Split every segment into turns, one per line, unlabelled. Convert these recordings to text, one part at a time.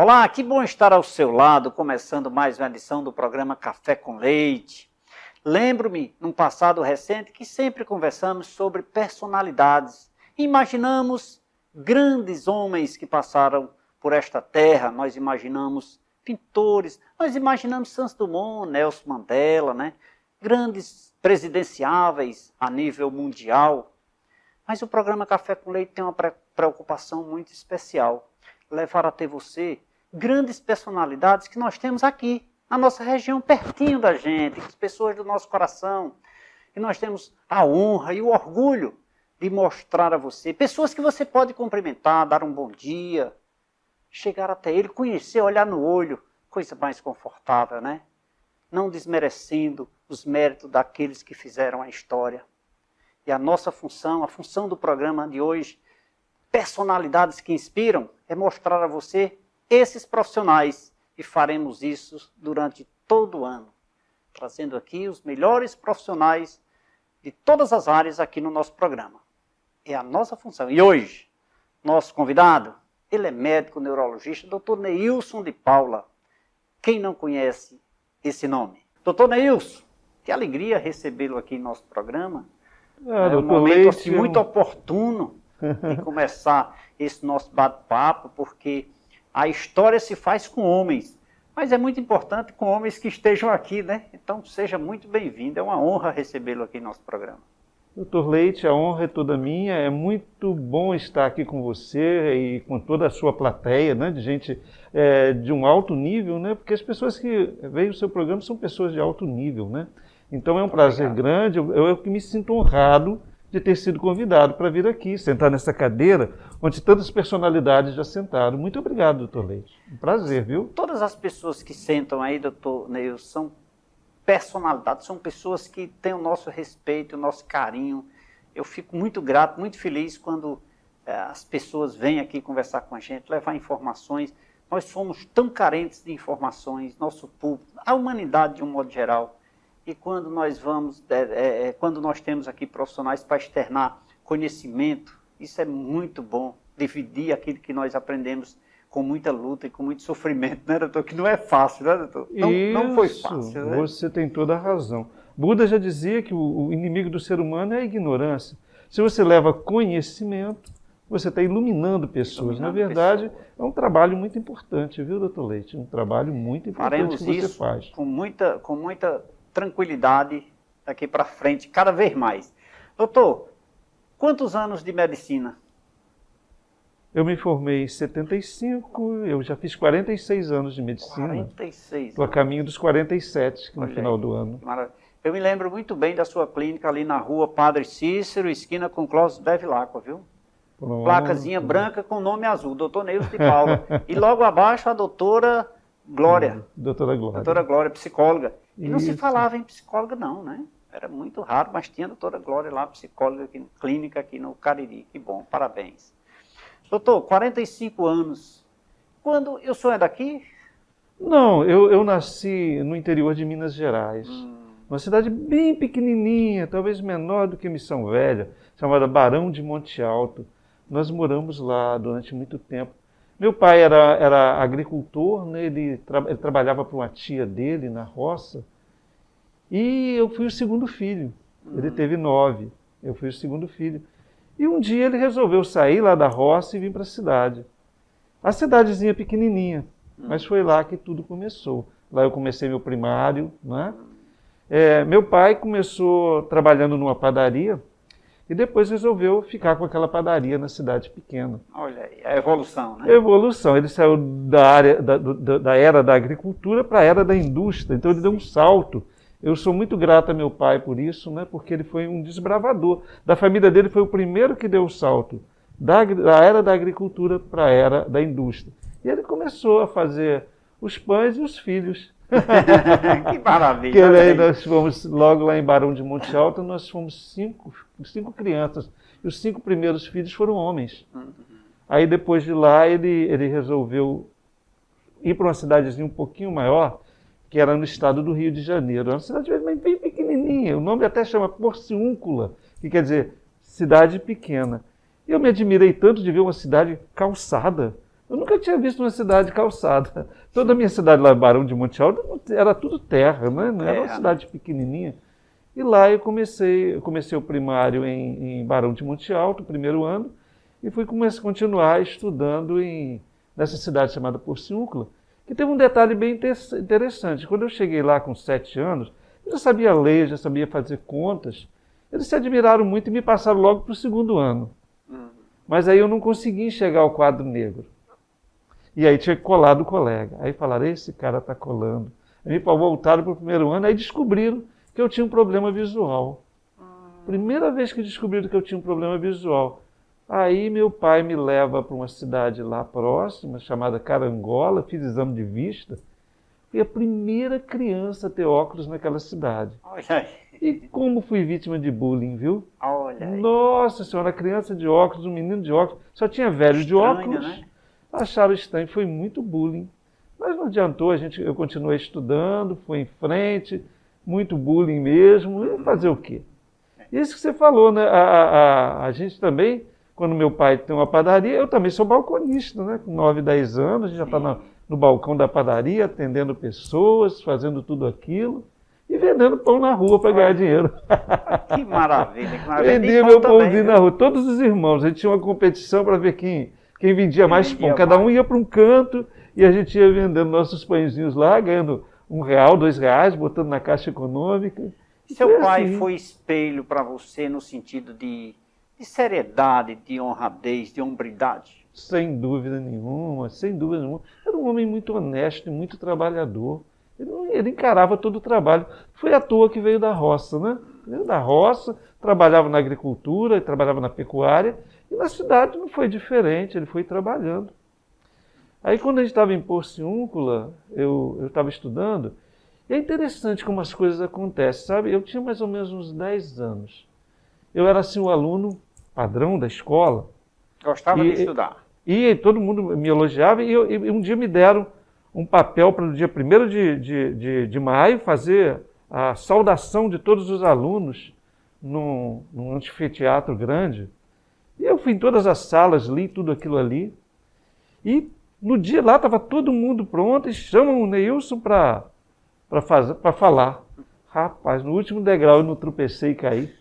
Olá, que bom estar ao seu lado, começando mais uma edição do programa Café com Leite. Lembro-me, num passado recente, que sempre conversamos sobre personalidades. Imaginamos grandes homens que passaram por esta terra, nós imaginamos pintores, nós imaginamos Santos Dumont, Nelson Mandela, né? Grandes presidenciáveis a nível mundial. Mas o programa Café com Leite tem uma preocupação muito especial, levar até você grandes personalidades que nós temos aqui, na nossa região, pertinho da gente, as pessoas do nosso coração. E nós temos a honra e o orgulho de mostrar a você, pessoas que você pode cumprimentar, dar um bom dia, chegar até ele, conhecer, olhar no olho, coisa mais confortável, né? Não desmerecendo os méritos daqueles que fizeram a história. E a nossa função, a função do programa de hoje, personalidades que inspiram, é mostrar a você esses profissionais, e faremos isso durante todo o ano, trazendo aqui os melhores profissionais de todas as áreas aqui no nosso programa. É a nossa função. E hoje, nosso convidado, ele é médico neurologista, Dr. Neilson de Paula. Quem não conhece esse nome? Dr. Neilson, que alegria recebê-lo aqui em nosso programa. É um momento assim, muito oportuno de começar esse nosso bate-papo, porque a história se faz com homens, mas é muito importante com homens que estejam aqui, né? Então seja muito bem-vindo, é uma honra recebê-lo aqui em nosso programa.
Doutor Leite, a honra é toda minha, é muito bom estar aqui com você e com toda a sua plateia, né, de gente de um alto nível, né, porque as pessoas que veem o seu programa são pessoas de alto nível, né? Então é um prazer grande, eu que me sinto honrado de ter sido convidado para vir aqui, sentar nessa cadeira onde tantas personalidades já sentaram. Muito obrigado, doutor Leite. Um prazer, viu?
Todas as pessoas que sentam aí, doutor Neilson, são personalidades, são pessoas que têm o nosso respeito, o nosso carinho. Eu fico muito grato, muito feliz quando as pessoas vêm aqui conversar com a gente, levar informações. Nós somos tão carentes de informações, nosso público, a humanidade de um modo geral. E quando nós vamos, quando nós temos aqui profissionais para externar conhecimento, isso é muito bom, dividir aquilo que nós aprendemos com muita luta e com muito sofrimento, né, doutor? Que não é fácil, né, doutor? Não foi fácil, né?
Você tem toda a razão. Buda já dizia que o inimigo do ser humano é a ignorância. Se você leva conhecimento, você está iluminando pessoas. Na verdade, é um trabalho muito importante, viu, doutor Leite? Um trabalho muito importante.
Faremos
que você
isso
faz.
Com muita tranquilidade daqui para frente, cada vez mais. Doutor, quantos anos de medicina?
Eu me formei em 75, eu já fiz 46 anos de medicina.
46.
Estou a caminho dos 47 no final do ano.
Maravilha. Eu me lembro muito bem da sua clínica ali na rua Padre Cícero, esquina com Clóvis Bevilacqua, viu?
Pronto.
Placazinha branca com nome azul, doutor Neilson de Paula. E logo abaixo a doutora Glória.
Doutora Glória.
Doutora Glória, psicóloga. E não se
Isso.
falava em psicóloga não, né? Era muito raro, mas tinha a doutora Glória lá, psicóloga, aqui, clínica aqui no Cariri. Que bom, parabéns. Doutor, 45 anos. Quando o senhor é daqui?
Não, eu nasci no interior de Minas Gerais. Uma cidade bem pequenininha, talvez menor do que Missão Velha, chamada Barão de Monte Alto. Nós moramos lá durante muito tempo. Meu pai era agricultor, né? Ele trabalhava para uma tia dele na roça. E eu fui o segundo filho. Ele teve 9, eu fui o segundo filho. E um dia ele resolveu sair lá da roça e vir para a cidade. A cidadezinha pequenininha, mas foi lá que tudo começou. Lá eu comecei meu primário, né? Meu pai começou trabalhando numa padaria e depois resolveu ficar com aquela padaria na cidade pequena.
Olha aí, a evolução, né?
Evolução. Ele saiu da era da agricultura para a era da indústria, então ele deu um salto. Eu sou muito grato a meu pai por isso, né? Porque ele foi um desbravador. Da família dele foi o primeiro que deu o salto da era da agricultura para a era da indústria. E ele começou a fazer os pães e os filhos.
Que maravilha!
Que aí nós fomos, logo lá em Barão de Monte Alto, nós fomos cinco crianças. E os 5 primeiros filhos foram homens. Aí depois de lá ele resolveu ir para uma cidadezinha um pouquinho maior, que era no estado do Rio de Janeiro. Era uma cidade bem pequenininha, o nome até chama Porciúncula, que quer dizer cidade pequena. Eu me admirei tanto de ver uma cidade calçada, Eu nunca tinha visto uma cidade calçada. Toda a minha cidade lá, Barão de Monte Alto, era tudo terra, né? Não era uma cidade pequenininha. E lá eu comecei o primário em Barão de Monte Alto, primeiro ano, e fui continuar estudando nessa cidade chamada Porciúncula, que teve um detalhe bem interessante. Quando eu cheguei lá com 7 anos, eu já sabia ler, já sabia fazer contas. Eles se admiraram muito e me passaram logo para o segundo ano. Mas aí eu não consegui enxergar o quadro negro. E aí tinha que colar do colega. Aí falaram, esse cara está colando. Aí voltaram para o primeiro ano, aí descobriram que eu tinha um problema visual. Primeira vez que descobriram que eu tinha um problema visual. Aí meu pai me leva para uma cidade lá próxima, chamada Carangola, fiz exame de vista. Fui a primeira criança a ter óculos naquela cidade.
Olha aí.
E como fui vítima de bullying, viu?
Olha aí.
Nossa Senhora, criança de óculos, um menino de óculos, só tinha velho de óculos.
Né?
Acharam estranho, foi muito bullying. Mas não adiantou, eu continuei estudando, fui em frente, muito bullying mesmo, e fazer o quê? Isso que você falou, né? A gente também, quando meu pai tem uma padaria, eu também sou balconista, né? Com 9, 10 anos, a gente já está no balcão da padaria, atendendo pessoas, fazendo tudo aquilo, e vendendo pão na rua para ganhar dinheiro.
Que maravilha, que maravilha.
Vendia meu pãozinho na rua, todos os irmãos, a gente tinha uma competição para ver quem vendia mais pão. Cada um ia para um canto e a gente ia vendendo nossos pãezinhos lá, ganhando R$1, R$2, botando na caixa econômica.
Seu pai foi espelho para você no sentido de seriedade, de honradez, de hombridade?
Sem dúvida nenhuma, sem dúvida nenhuma. Era um homem muito honesto e muito trabalhador. Ele encarava todo o trabalho. Foi à toa que veio da roça, né? Veio da roça, trabalhava na agricultura, trabalhava na pecuária, e na cidade não foi diferente, ele foi trabalhando. Aí quando a gente estava em Porciúncula, eu estava estudando, e é interessante como as coisas acontecem, sabe? Eu tinha mais ou menos uns 10 anos. Eu era assim o aluno padrão da escola.
Gostava de estudar.
E todo mundo me elogiava, e um dia me deram um papel para no dia 1º de maio fazer a saudação de todos os alunos num anfiteatro grande. E eu fui em todas as salas, li tudo aquilo ali. E no dia lá estava todo mundo pronto e chamam o Neilson para falar. Rapaz, no último degrau eu não tropecei e caí.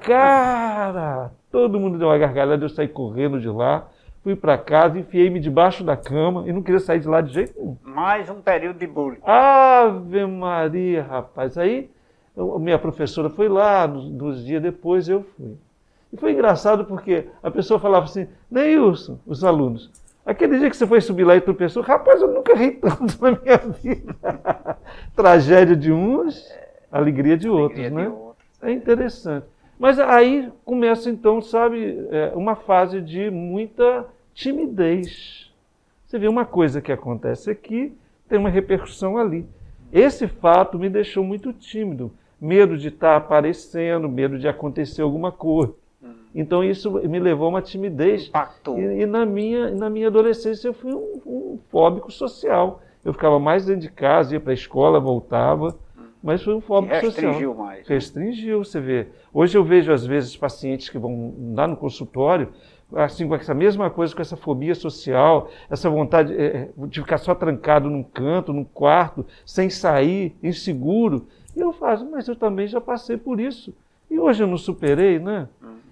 Cara, todo mundo deu uma gargalhada, eu saí correndo de lá. Fui para casa, enfiei-me debaixo da cama e não queria sair de lá de jeito nenhum.
Mais um período de bullying.
Ave Maria, rapaz. Aí minha professora foi lá, nos dias depois eu fui. E foi engraçado porque a pessoa falava assim, Neilson, os alunos, aquele dia que você foi subir lá e tropeçou, rapaz, eu nunca ri tanto na minha vida. Tragédia de uns, alegria de outros, né? É interessante. Mas aí começa então, sabe, uma fase de muita timidez. Você vê uma coisa que acontece aqui, tem uma repercussão ali. Esse fato me deixou muito tímido. Medo de estar aparecendo, medo de acontecer alguma coisa. Então isso me levou a uma timidez.
Impactou.
E na minha adolescência eu fui um fóbico social. Eu ficava mais dentro de casa, ia para a escola, voltava. Mas foi um fóbico social.
Restringiu mais.
Restringiu, você vê. Hoje eu vejo, às vezes, pacientes que vão lá no consultório, assim, com essa mesma coisa, com essa fobia social, essa vontade de ficar só trancado num canto, num quarto, sem sair, inseguro. E eu faço, mas eu também já passei por isso. E hoje eu não superei, né?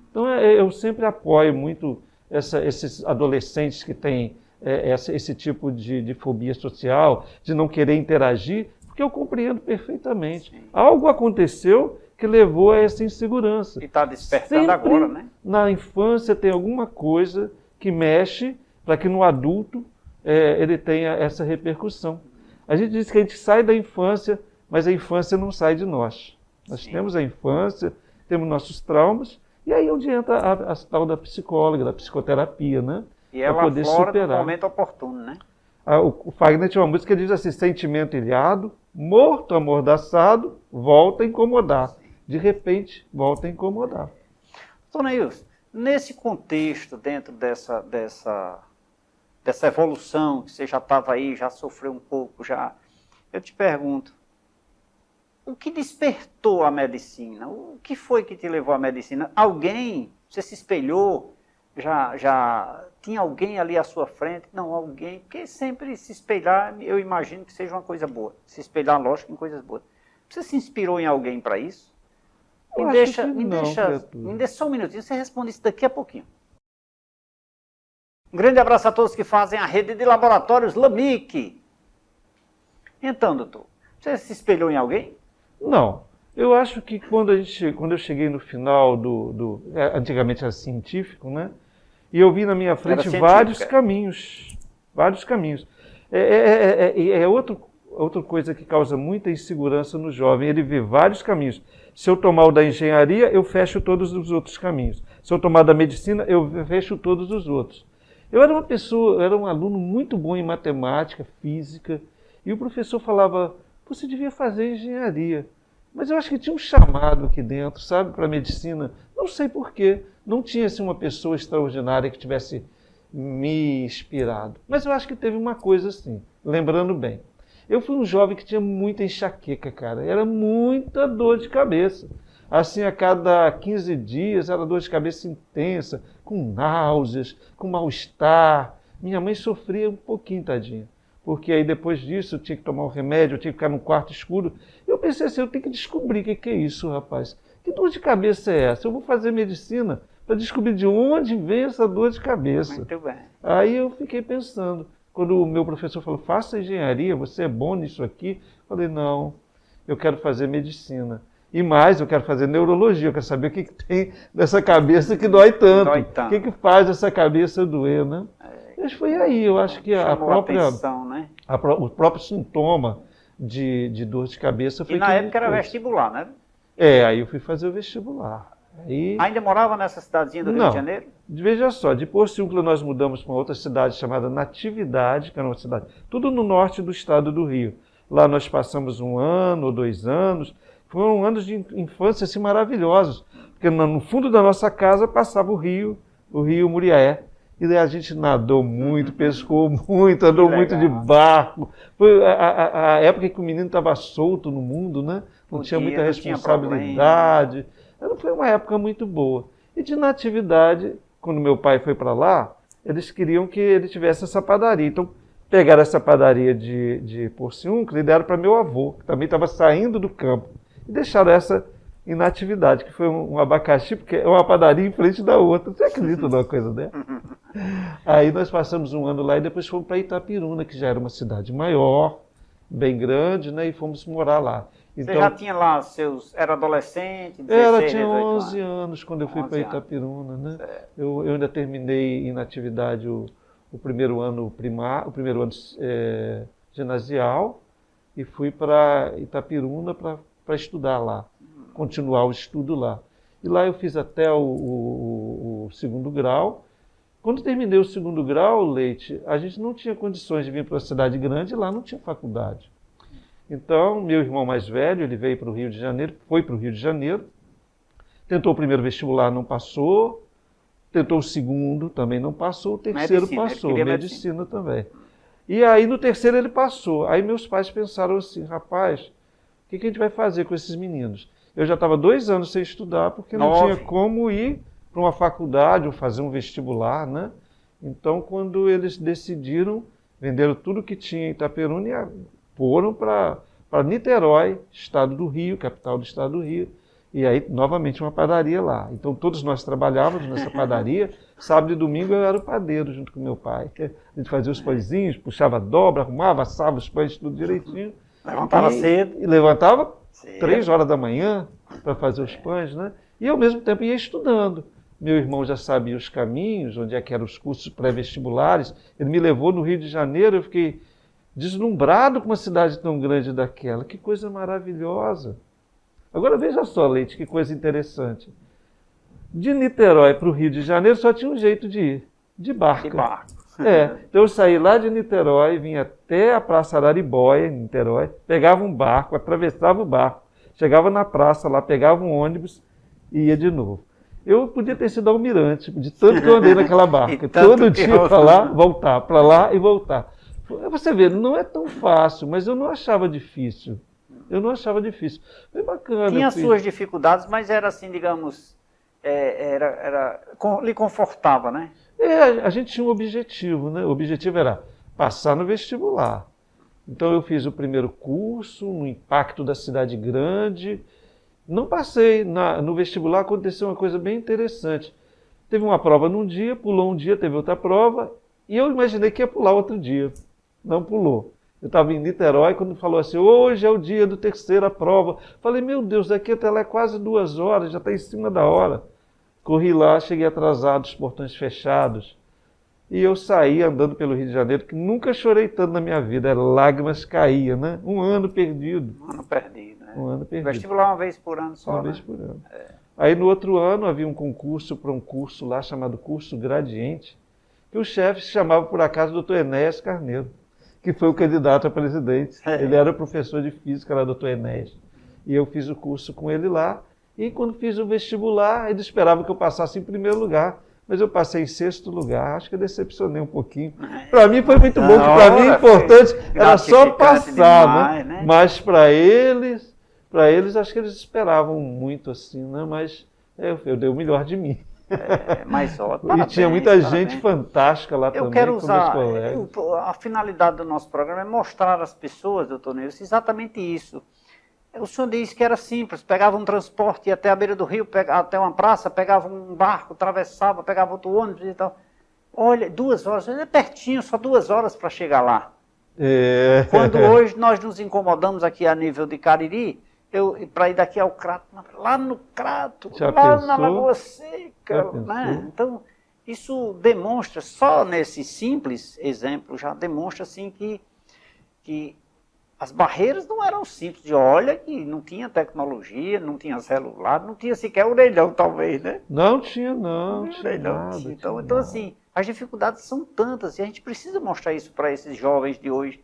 Então eu sempre apoio muito esses adolescentes que têm esse tipo de fobia social, de não querer interagir, porque eu compreendo perfeitamente. Sim. Algo aconteceu que levou a essa insegurança.
E está despertando sempre, agora, né?
Na infância tem alguma coisa que mexe para que no adulto ele tenha essa repercussão. A gente diz que a gente sai da infância, mas a infância não sai de nós. Nós temos a infância, temos nossos traumas, e aí é onde entra a tal da psicóloga, da psicoterapia, né?
E ela
poder
aflora no momento oportuno, né?
O Fagner tinha uma música que diz assim, sentimento ilhado, morto, amordaçado, volta a incomodar. De repente, volta a incomodar.
Doutor Neilson, nesse contexto, dentro dessa evolução, que você já estava aí, já sofreu um pouco, eu te pergunto, o que despertou a medicina? O que foi que te levou à medicina? Alguém, você se espelhou, já tinha alguém ali à sua frente, não, alguém, porque sempre se espelhar, eu imagino que seja uma coisa boa, se espelhar, lógico, em coisas boas. Você se inspirou em alguém para isso? Me deixa só um minutinho, você responde isso daqui a pouquinho. Um grande abraço a todos que fazem a rede de laboratórios LAMIC. Então, doutor, você se espelhou em alguém?
Não. Eu acho que quando eu cheguei no final antigamente era científico, né? E eu vi na minha frente vários caminhos. Outra coisa que causa muita insegurança no jovem, ele vê vários caminhos. Se eu tomar o da engenharia, eu fecho todos os outros caminhos. Se eu tomar da medicina, eu fecho todos os outros. Eu era um aluno muito bom em matemática, física, e o professor falava, você devia fazer engenharia. Mas eu acho que tinha um chamado aqui dentro, sabe, para a medicina. Não sei porquê. Não tinha assim, uma pessoa extraordinária que tivesse me inspirado. Mas eu acho que teve uma coisa assim, lembrando bem. Eu fui um jovem que tinha muita enxaqueca, cara. Era muita dor de cabeça. Assim, a cada 15 dias era dor de cabeça intensa, com náuseas, com mal-estar. Minha mãe sofria um pouquinho, tadinha. Porque aí depois disso eu tinha que tomar um remédio, eu tinha que ficar num quarto escuro. Eu pensei assim, eu tenho que descobrir o que é isso, rapaz. Que dor de cabeça é essa? Eu vou fazer medicina para descobrir de onde vem essa dor de cabeça.
Muito bem.
Aí eu fiquei pensando, quando o meu professor falou, faça engenharia, você é bom nisso aqui. Eu falei, não, eu quero fazer medicina. E mais, eu quero fazer neurologia, eu quero saber o que tem nessa cabeça que dói tanto. O que faz essa cabeça doer, né? Mas foi aí, eu acho que
atenção, né?
o próprio sintoma de dor de cabeça foi...
E na época era vestibular, né?
Aí eu fui fazer o vestibular. Aí...
Ainda morava nessa cidadezinha do Rio de Janeiro?
Veja só, de Porciúncula nós mudamos para outra cidade chamada Natividade, que era uma cidade, tudo no norte do estado do Rio. Lá nós passamos 1 ano ou 2 anos, foram anos de infância assim, maravilhosos, porque no fundo da nossa casa passava o rio Muriaé. E daí a gente nadou muito, pescou muito, andou muito de barco. Foi a época que o menino estava solto no mundo, né? Não tinha muita responsabilidade. Foi uma época muito boa. E de Natividade, quando meu pai foi para lá, eles queriam que ele tivesse essa padaria. Então, pegaram essa padaria de Porciúncula e deram para meu avô, que também estava saindo do campo. E deixaram essa em Natividade, que foi um abacaxi, porque é uma padaria em frente da outra. Você acredita numa coisa dessa? Aí nós passamos 1 ano lá e depois fomos para Itapiruna, que já era uma cidade maior, bem grande, né? E fomos morar lá.
Então, você já tinha lá era adolescente, 16,
tinha 11 anos quando eu fui para Itapiruna, né? Eu ainda terminei em Natividade o primeiro ano ginasial e fui para Itapiruna para estudar lá, continuar o estudo lá. E lá eu fiz até o 2º grau. Quando terminei o 2º grau, Leite, a gente não tinha condições de vir para uma cidade grande e lá não tinha faculdade. Então, meu irmão mais velho, ele veio para o Rio de Janeiro, foi para o Rio de Janeiro, tentou o primeiro vestibular, não passou, tentou o 2º, também não passou, o 3º passou, medicina também. E aí no 3º ele passou. Aí meus pais pensaram assim, rapaz, o que a gente vai fazer com esses meninos? Eu já estava 2 anos sem estudar, porque não tinha como ir para uma faculdade ou fazer um vestibular, né? Então, quando eles decidiram, venderam tudo que tinha em Itaperuna e foram para Niterói, estado do Rio, capital do estado do Rio, e aí, novamente, uma padaria lá. Então, todos nós trabalhávamos nessa padaria. Sábado e domingo eu era o padeiro junto com meu pai. A gente fazia os pãezinhos, puxava a dobra, arrumava, assava os pães, tudo direitinho.
Levantava cedo.
E levantava 3 horas da manhã para fazer os pães, né? E, ao mesmo tempo, ia estudando. Meu irmão já sabia os caminhos, onde é que eram os cursos pré-vestibulares. Ele me levou no Rio de Janeiro, eu fiquei deslumbrado com uma cidade tão grande daquela. Que coisa maravilhosa. Agora veja só, Leite, que coisa interessante. De Niterói para o Rio de Janeiro só tinha um jeito de ir, de barco.
De barco.
Então eu saí lá de Niterói, vim até a Praça Araribóia, em Niterói, pegava um barco, atravessava o barco, chegava na praça lá, pegava um ônibus e ia de novo. Eu podia ter sido almirante, de tanto que eu andei naquela barca. Todo dia para lá, voltar, para lá e voltar. Você vê, não é tão fácil, mas eu não achava difícil. Foi bacana.
Tinha suas dificuldades, mas era assim, digamos, lhe confortava, né?
A gente tinha um objetivo, né? O objetivo era passar no vestibular. Então eu fiz o primeiro curso, no impacto da cidade grande. Não passei. No vestibular aconteceu uma coisa bem interessante. Teve uma prova num dia, pulou um dia, teve outra prova, e eu imaginei que ia pular outro dia. Não pulou. Eu estava em Niterói quando falou assim, hoje é o dia do terceira prova. Falei, meu Deus, daqui até lá é quase 2 horas, já está em cima da hora. Corri lá, cheguei atrasado, os portões fechados. E eu saí andando pelo Rio de Janeiro, que nunca chorei tanto na minha vida, lágrimas caíam, né? 1 ano perdido.
1 ano perdido, né?
1 ano perdido.
Vestibular uma vez por ano só,
Uma
né?
vez por ano. Aí no outro ano havia um concurso para um curso lá chamado Curso Gradiente, que o chefe se chamava por acaso Dr. Enéas Carneiro, que foi o candidato a presidente. Ele era professor de física lá, Dr. Enéas. E eu fiz o curso com ele lá, e quando fiz o vestibular, ele esperava que eu passasse em primeiro lugar, mas eu passei em 6º lugar, acho que eu decepcionei um pouquinho. Para mim foi muito bom, porque para mim o importante era só passar, demais, né? Mas para eles acho que eles esperavam muito assim, né? Mas eu dei o melhor de mim.
Mas ó,
e tinha muita gente fantástica lá também.
Eu quero usar, a finalidade do nosso programa é mostrar às pessoas, doutor Neilson, exatamente isso. O senhor disse que era simples, pegava um transporte, ia até a beira do rio, até uma praça, pegava um barco, atravessava, pegava outro ônibus e tal. Olha, 2 horas, é pertinho, só 2 horas para chegar lá. Quando hoje nós nos incomodamos aqui a nível de Cariri, para ir daqui ao Crato, lá no Crato, na Lagoa Seca, né? Então, isso demonstra, só nesse simples exemplo, já demonstra assim que as barreiras não eram simples. Olha que não tinha tecnologia, não tinha celular, não tinha sequer orelhão, talvez, né?
Não tinha, não. Tinha nada,
então, assim, as dificuldades são tantas e a gente precisa mostrar isso para esses jovens de hoje,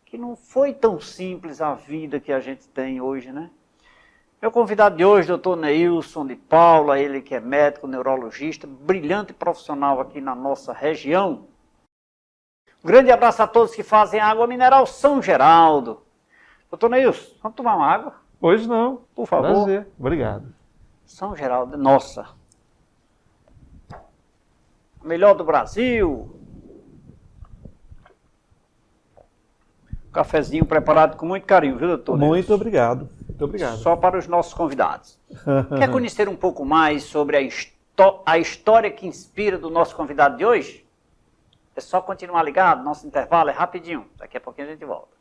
que não foi tão simples a vida que a gente tem hoje, né? Meu convidado de hoje, doutor Neilson de Paula, ele que é médico, neurologista, brilhante profissional aqui na nossa região. Um grande abraço a todos que fazem água mineral São Geraldo. Doutor Neilson, vamos tomar uma água?
Pois não.
Por favor.
Prazer. Obrigado.
São Geraldo, nossa. A melhor do Brasil. Cafezinho preparado com muito carinho, viu, doutor?
Muito obrigado. Muito obrigado.
Só para os nossos convidados. Quer conhecer um pouco mais sobre a história que inspira do nosso convidado de hoje? É só continuar ligado, nosso intervalo é rapidinho. Daqui a pouquinho a gente volta.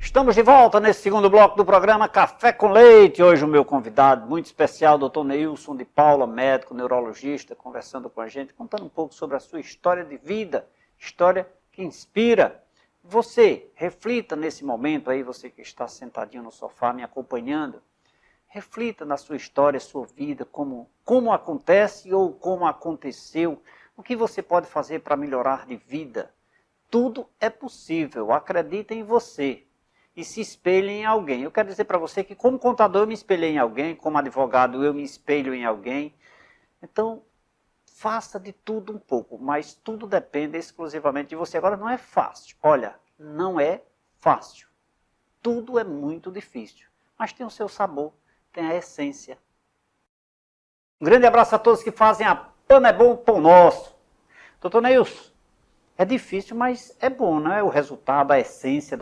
Estamos de volta nesse segundo bloco do programa Café com Leite. Hoje o meu convidado muito especial, doutor Neilson de Paula, médico, neurologista, conversando com a gente, contando um pouco sobre a sua história de vida, história que inspira. Você, reflita nesse momento aí, você que está sentadinho no sofá me acompanhando, reflita na sua história, sua vida, como acontece ou como aconteceu, o que você pode fazer para melhorar de vida. Tudo é possível, acredita em você. E se espelhe em alguém. Eu quero dizer para você que como contador eu me espelhei em alguém, como advogado eu me espelho em alguém. Então, faça de tudo um pouco, mas tudo depende exclusivamente de você. Agora, não é fácil. Olha, não é fácil. Tudo é muito difícil, mas tem o seu sabor, tem a essência. Um grande abraço a todos que fazem a Pão é Bom, Pão Nosso. Doutor Neilson, é difícil, mas é bom, não é? O resultado, a essência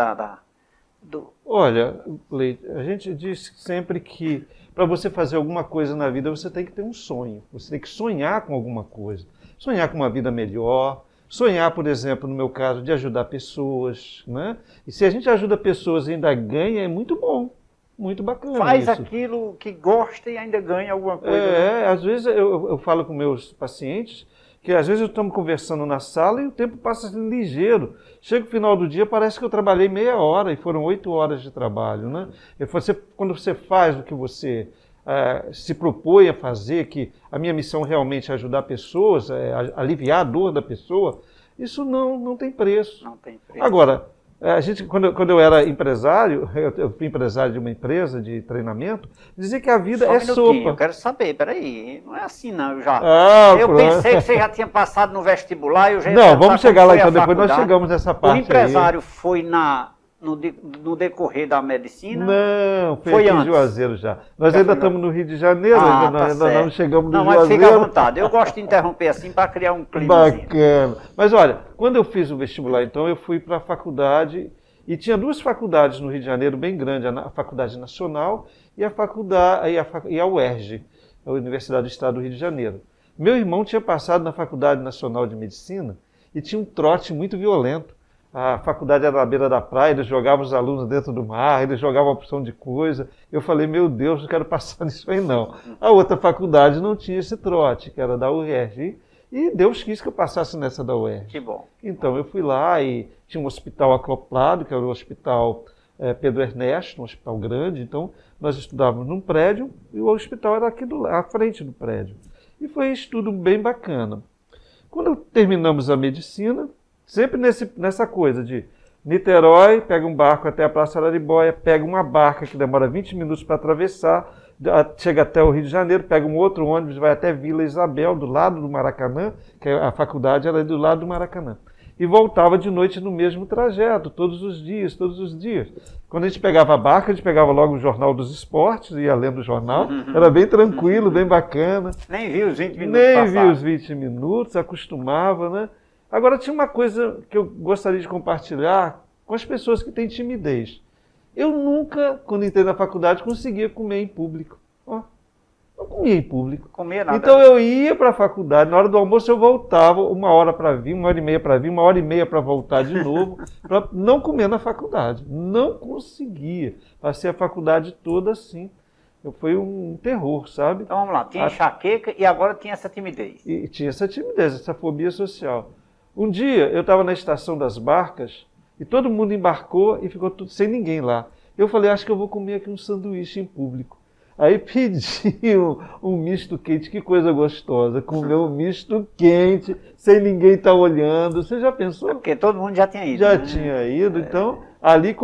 Olha, Leite, a gente diz sempre que para você fazer alguma coisa na vida, você tem que ter um sonho. Você tem que sonhar com alguma coisa. Sonhar com uma vida melhor. Sonhar, por exemplo, no meu caso, de ajudar pessoas, né? E se a gente ajuda pessoas e ainda ganha, é muito bom. Muito bacana.
Faz
isso.
Aquilo que gosta e ainda ganha alguma coisa. Né?
Às vezes eu falo com meus pacientes que às vezes estamos conversando na sala e o tempo passa assim, ligeiro. Chega o final do dia, parece que eu trabalhei meia hora e foram 8 horas de trabalho, né? Quando você faz o que você se propõe a fazer, que a minha missão realmente é ajudar pessoas, aliviar a dor da pessoa, isso não tem preço.
Não tem preço.
Agora, Quando eu era empresário, eu fui empresário de uma empresa de treinamento, dizia que a vida é sopa.
Eu quero saber, peraí, não é assim não, eu
pronto.
pensei que você já tinha passado no vestibular e eu já ia
Não, vamos chegar lá então, depois nós
faculdade.
chegamos nessa parte.
O empresário foi no decorrer da medicina?
Não,
foi
aqui
antes.
Em Juazeiro já. Nós ainda estamos no Rio de Janeiro, ainda não chegamos no Juazeiro.
Não, mas fica à vontade. Eu gosto de interromper assim para criar um clima.
Bacana. Mas olha, quando eu fiz o vestibular, então, eu fui para a faculdade, e tinha duas faculdades no Rio de Janeiro bem grandes, a Faculdade Nacional e a UERJ, a Universidade do Estado do Rio de Janeiro. Meu irmão tinha passado na Faculdade Nacional de Medicina e tinha um trote muito violento. A faculdade era na beira da praia, eles jogavam os alunos dentro do mar, eles jogavam uma opção de coisa. Eu falei, meu Deus, não quero passar nisso aí não. A outra faculdade não tinha esse trote, que era da UERJ, e Deus quis que eu passasse nessa da UERJ.
Que bom.
Então eu fui lá e tinha um hospital acoplado, que era o Hospital Pedro Ernesto, um hospital grande. Então nós estudávamos num prédio e o hospital era aqui à frente do prédio. E foi um estudo bem bacana. Quando terminamos a medicina, sempre nessa coisa de Niterói, pega um barco até a Praça Araribóia, pega uma barca que demora 20 minutos para atravessar, chega até o Rio de Janeiro, pega um outro ônibus, vai até Vila Isabel, do lado do Maracanã, que a faculdade era do lado do Maracanã. E voltava de noite no mesmo trajeto, todos os dias. Quando a gente pegava a barca, a gente pegava logo o Jornal dos Esportes, ia lendo o jornal, era bem tranquilo, bem bacana.
Nem vi os 20 minutos
acostumava, né? Agora, tinha uma coisa que eu gostaria de compartilhar com as pessoas que têm timidez. Eu nunca, quando entrei na faculdade, conseguia comer em público. Não comia em público.
Comia nada.
Então eu ia para a faculdade, na hora do almoço eu voltava, 1 hora para vir, 1h30 para vir, 1h30 para voltar de novo, para não comer na faculdade. Não conseguia. Passei a faculdade toda assim. Foi um terror, sabe?
Então vamos lá, tinha enxaqueca e agora tinha essa timidez.
E tinha essa timidez, essa fobia social. Um dia eu estava na estação das barcas e todo mundo embarcou e ficou tudo sem ninguém lá. Eu falei, acho que eu vou comer aqui um sanduíche em público. Aí pedi um misto quente, que coisa gostosa, comer um misto quente, sem ninguém estar olhando. Você já pensou?
Porque todo mundo já tinha ido.
Já tinha ido, então ali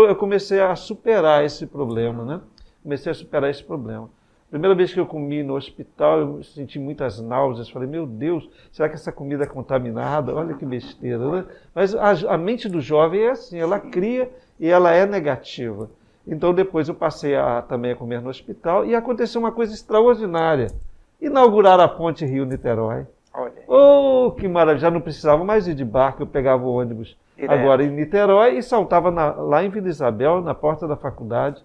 eu comecei a superar esse problema, né? Comecei a superar esse problema. Primeira vez que eu comi no hospital, eu senti muitas náuseas. Falei, meu Deus, será que essa comida é contaminada? Olha que besteira, né? Mas a mente do jovem é assim, ela cria e ela é negativa. Então depois eu passei também a comer no hospital e aconteceu uma coisa extraordinária. Inauguraram a ponte Rio-Niterói.
Olha.
Oh, que maravilha! Já não precisava mais ir de barco, eu pegava o ônibus agora em Niterói e saltava lá em Vila Isabel, na porta da faculdade.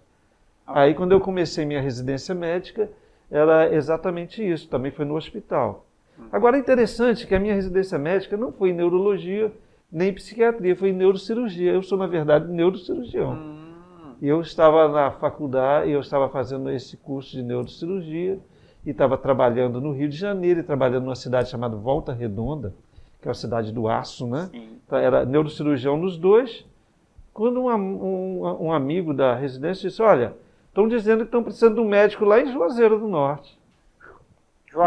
Aí, quando eu comecei minha residência médica, era exatamente isso, também foi no hospital. Agora, é interessante que a minha residência médica não foi em neurologia, nem em psiquiatria, foi em neurocirurgia. Eu sou, na verdade, neurocirurgião. E eu estava na faculdade, eu estava fazendo esse curso de neurocirurgia, e estava trabalhando no Rio de Janeiro, e trabalhando numa cidade chamada Volta Redonda, que é a cidade do aço, né? Então, era neurocirurgião nos dois, quando um amigo da residência disse, olha, estão dizendo que estão precisando de um médico lá em Juazeiro do Norte.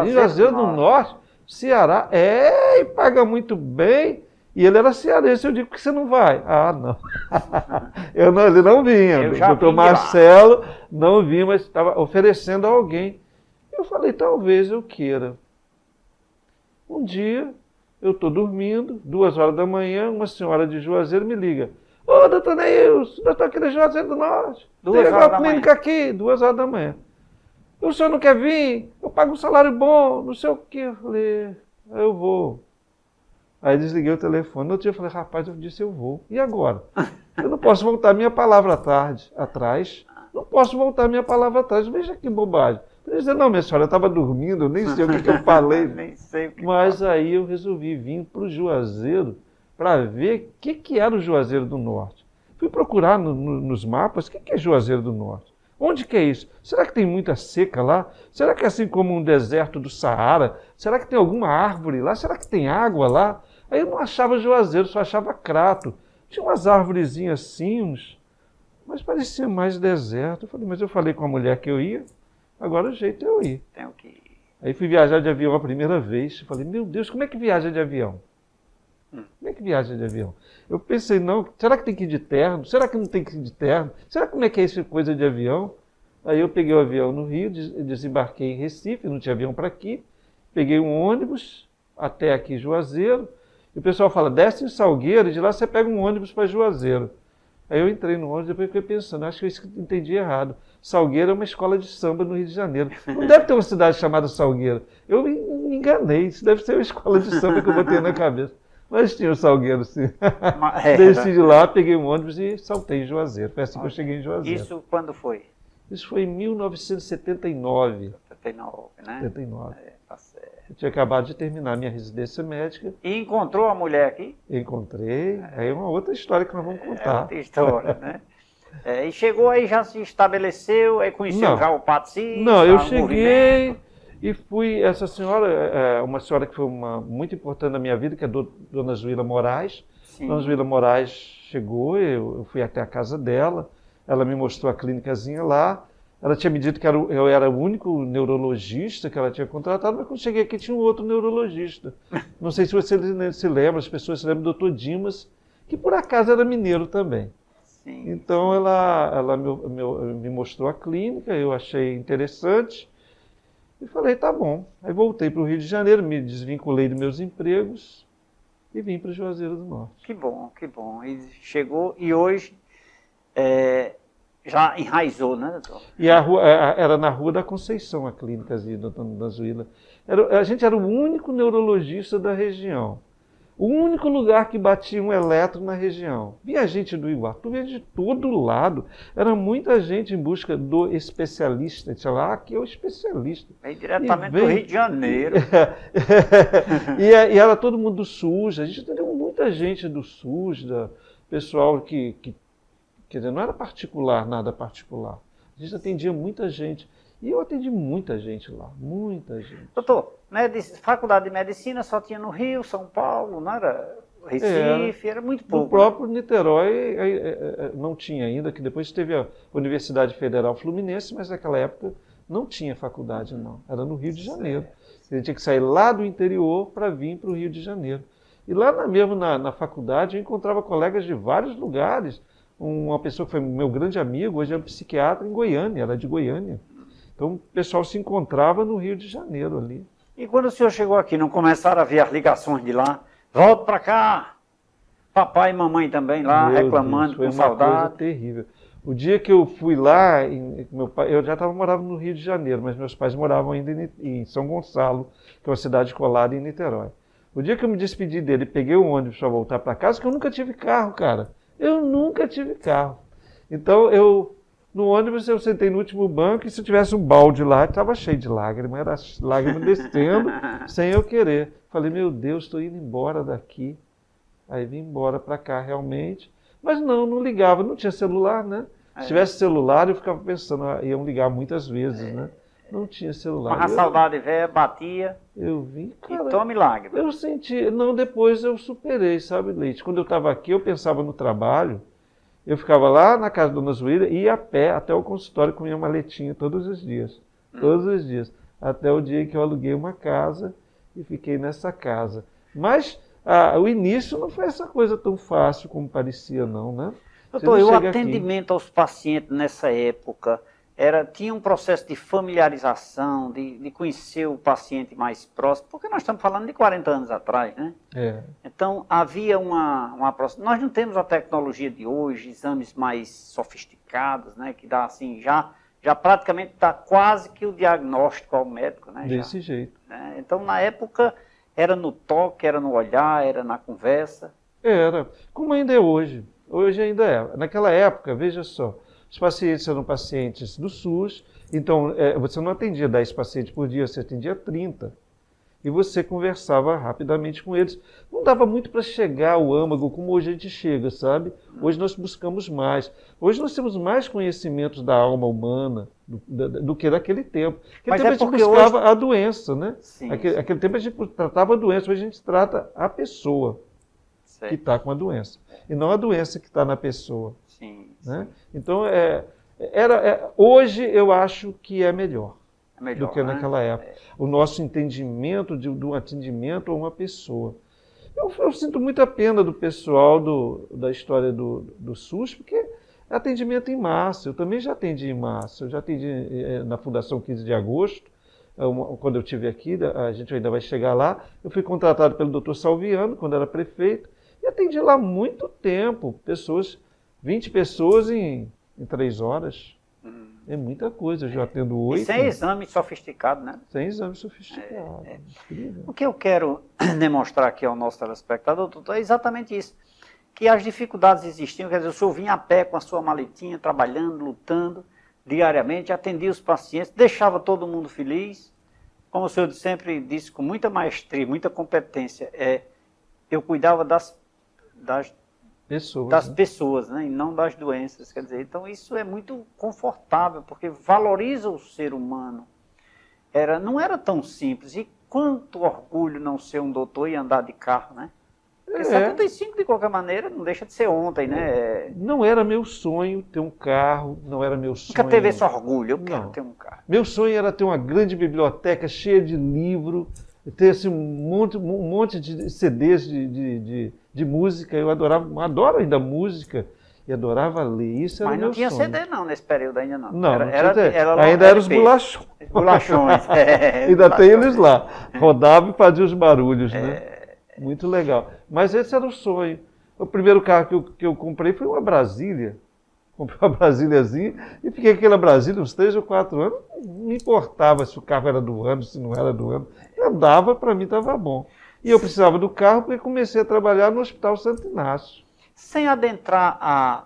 Em Juazeiro do Norte? Ceará? E paga muito bem. E ele era cearense. Eu digo, por que você não vai? Não. Ele não vinha. O doutor Marcelo não vinha, mas estava oferecendo a alguém. Eu falei, talvez eu queira. Um dia, eu estou dormindo, 2 horas da manhã, uma senhora de Juazeiro me liga. Ô, doutor Neilson, doutor aqui de Juazeiro do Norte. Tem uma clínica aqui, 2 horas da manhã. O senhor não quer vir? Eu pago um salário bom, não sei o quê. Eu falei, eu vou. Aí desliguei o telefone. No outro dia eu falei, rapaz, eu disse eu vou. E agora? Eu não posso voltar minha palavra atrás. Não posso voltar minha palavra atrás. Veja que bobagem. Eu disse, não, minha senhora, eu estava dormindo, eu nem sei o que eu falei.
Nem sei o que
Mas aí eu resolvi vir para o Juazeiro para ver o que era o Juazeiro do Norte. Fui procurar nos mapas o que é Juazeiro do Norte. Onde que é isso? Será que tem muita seca lá? Será que é assim como um deserto do Saara? Será que tem alguma árvore lá? Será que tem água lá? Aí eu não achava Juazeiro, só achava Crato. Tinha umas árvorezinhas assim, mas parecia mais deserto. Mas eu falei com a mulher que eu ia, agora o jeito é eu ir.
Tenho que ir.
Aí fui viajar de avião a primeira vez. Falei, meu Deus, como é que viaja de avião? Como é que viaja de avião? Eu pensei, não, será que tem que ir de terno? Será que não tem que ir de terno? Será como é que é essa coisa de avião? Aí eu peguei o avião no Rio, desembarquei em Recife, não tinha avião para aqui, peguei um ônibus até aqui Juazeiro, e o pessoal fala, desce em Salgueiro, e de lá você pega um ônibus para Juazeiro. Aí eu entrei no ônibus, depois fiquei pensando, acho que eu entendi errado. Salgueiro é uma escola de samba no Rio de Janeiro. Não deve ter uma cidade chamada Salgueiro. Eu me enganei, isso deve ser uma escola de samba que eu botei na cabeça. Mas tinha o Salgueiro, sim. Desci de lá, peguei um ônibus e saltei em Juazeiro. Foi assim que eu cheguei em Juazeiro.
Isso quando foi?
Isso foi em 1979.
79, né?
79.
Tá certo.
Eu tinha acabado de terminar minha residência médica.
E encontrou a mulher aqui?
Encontrei. Aí é uma outra história que nós vamos contar.
É outra história, né? E chegou aí, já se estabeleceu, aí conheceu já o Patsy?
Não, eu cheguei e fui, essa senhora, uma senhora que foi muito importante na minha vida, que é a Dona Zuíla Moraes. Sim. Dona Zuíla Moraes chegou, eu fui até a casa dela, ela me mostrou a clínicazinha lá, ela tinha me dito que eu era o único neurologista que ela tinha contratado, mas quando cheguei aqui tinha um outro neurologista. Não sei se você se lembra, as pessoas se lembram do Dr. Dimas, que por acaso era mineiro também. Sim. Então ela me mostrou a clínica, eu achei interessante e falei, tá bom. Aí voltei para o Rio de Janeiro, me desvinculei dos meus empregos e vim para o Juazeiro do Norte. Que bom,
que bom. E chegou e hoje já enraizou, né, doutor?
E a rua, era na Rua da Conceição a clínica da Zuíla. A gente era o único neurologista da região. O único lugar que batia um eletro na região. Vinha gente do Iguatu, vinha de todo lado. Era muita gente em busca do especialista. Tinha lá, aqui é o especialista.
Vem diretamente do Rio de Janeiro.
E era todo mundo do SUS. A gente atendeu muita gente do SUS, pessoal que quer dizer, não era particular, nada particular. A gente atendia muita gente. E eu atendi muita gente lá, muita gente.
Doutor, faculdade de medicina só tinha no Rio, São Paulo, não era Recife, era muito pouco.
No próprio Niterói não tinha ainda, que depois teve a Universidade Federal Fluminense, mas naquela época não tinha faculdade não, era no Rio de Janeiro. A gente tinha que sair lá do interior para vir para o Rio de Janeiro. E lá mesmo na faculdade eu encontrava colegas de vários lugares. Uma pessoa que foi meu grande amigo, hoje é um psiquiatra em Goiânia, era de Goiânia. Então o pessoal se encontrava no Rio de Janeiro ali.
E quando o senhor chegou aqui, não começaram a vir as ligações de lá? Volta para cá! Papai e mamãe também lá, reclamando, com saudade. Foi uma coisa
terrível. O dia que eu fui lá, eu já morava no Rio de Janeiro, mas meus pais moravam ainda em São Gonçalo, que é uma cidade colada em Niterói. O dia que eu me despedi dele, peguei o ônibus para voltar para casa, que eu nunca tive carro, cara. Eu nunca tive carro. Então no ônibus eu sentei no último banco e se tivesse um balde lá, estava cheio de lágrimas, era lágrimas descendo, sem eu querer. Falei, meu Deus, estou indo embora daqui. Aí vim embora para cá realmente. Mas não ligava, não tinha celular, né? Se tivesse celular, eu ficava pensando, iam ligar muitas vezes, né? Não tinha celular.
Mas a saudade velha batia.
Eu vim, cara.
E tome lágrimas.
Eu senti, depois eu superei, sabe, Leite? Quando eu estava aqui, eu pensava no trabalho. Eu ficava lá na casa da Dona Zuíla e ia a pé até o consultório com minha maletinha todos os dias. Todos os dias. Até o dia que eu aluguei uma casa e fiquei nessa casa. Mas o início não foi essa coisa tão fácil como parecia, não, né?
Doutor, o atendimento aos pacientes nessa época tinha um processo de familiarização, de conhecer o paciente mais próximo, porque nós estamos falando de 40 anos atrás, né? Então, havia uma próxima. Nós não temos a tecnologia de hoje, exames mais sofisticados, né? Que dá assim, já praticamente dá quase que o diagnóstico ao médico, né?
Desse jeito.
Né? Então, na época, era no toque, era no olhar, era na conversa.
Era, como ainda é hoje. Hoje ainda é. Naquela época, veja só, os pacientes eram pacientes do SUS, então você não atendia 10 pacientes por dia, você atendia 30. E você conversava rapidamente com eles. Não dava muito para chegar ao âmago como hoje a gente chega, sabe? Hoje nós buscamos mais. Hoje nós temos mais conhecimentos da alma humana do que naquele tempo. Naquele tempo a gente buscava a doença, né? Sim, aquele tempo a gente tratava a doença, hoje a gente trata a pessoa que está com a doença. E não a doença que está na pessoa.
Sim,
né? Então, hoje eu acho que é melhor do que naquela época. O nosso entendimento do atendimento a uma pessoa. Eu sinto muita pena do pessoal da história do SUS, porque é atendimento em massa. Eu também já atendi em massa. Eu já atendi na Fundação 15 de Agosto, quando eu estive aqui, a gente ainda vai chegar lá. Eu fui contratado pelo Dr. Salviano, quando era prefeito, e atendi lá muito tempo, 20 pessoas em 3 horas. É muita coisa, eu já atendo 8.
E sem exame sofisticado, né?
Sem exame sofisticado.
O que eu quero demonstrar aqui ao nosso telespectador, doutor, é exatamente isso. Que as dificuldades existiam, quer dizer, o senhor vinha a pé com a sua maletinha, trabalhando, lutando diariamente, atendia os pacientes, deixava todo mundo feliz. Como o senhor sempre disse, com muita maestria, muita competência, eu cuidava das pessoas, né? E não das doenças. Quer dizer, então isso é muito confortável, porque valoriza o ser humano. Não era tão simples. E quanto orgulho não ser um doutor e andar de carro, né? Porque 75, de qualquer maneira, não deixa de ser ontem, né?
Não era meu sonho ter um carro, não era meu sonho...
Nunca teve esse orgulho, eu quero ter um carro.
Meu sonho era ter uma grande biblioteca cheia de livro, ter assim, um monte de CDs de música. Eu adoro ainda música e adorava ler. Isso era meu sonho.
Mas não tinha CD não, nesse período ainda não.
Não, ainda eram os bolachões.
Bolachões,
ainda tem eles lá. Rodava e fazia os barulhos, né? Muito legal. Mas esse era o sonho. O primeiro carro que eu comprei foi uma Brasília. Comprei uma Brasíliazinha e fiquei com aquela Brasília uns 3 ou 4 anos. Não me importava se o carro era do ano, se não era do ano. Andava, para mim estava bom. E eu precisava do carro porque comecei a trabalhar no Hospital Santo Inácio.
Sem adentrar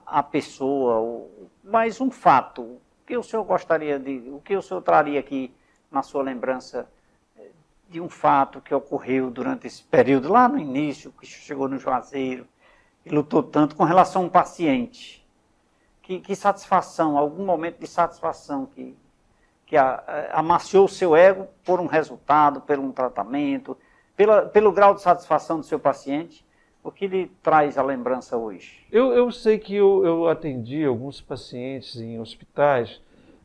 a pessoa, mas um fato, o que o senhor traria aqui na sua lembrança de um fato que ocorreu durante esse período, lá no início, que chegou no Juazeiro e lutou tanto com relação a um paciente? Que satisfação, algum momento de satisfação que amaciou o seu ego por um resultado, por um tratamento, pelo grau de satisfação do seu paciente? O que lhe traz a lembrança hoje?
Eu sei que eu atendi alguns pacientes em hospitais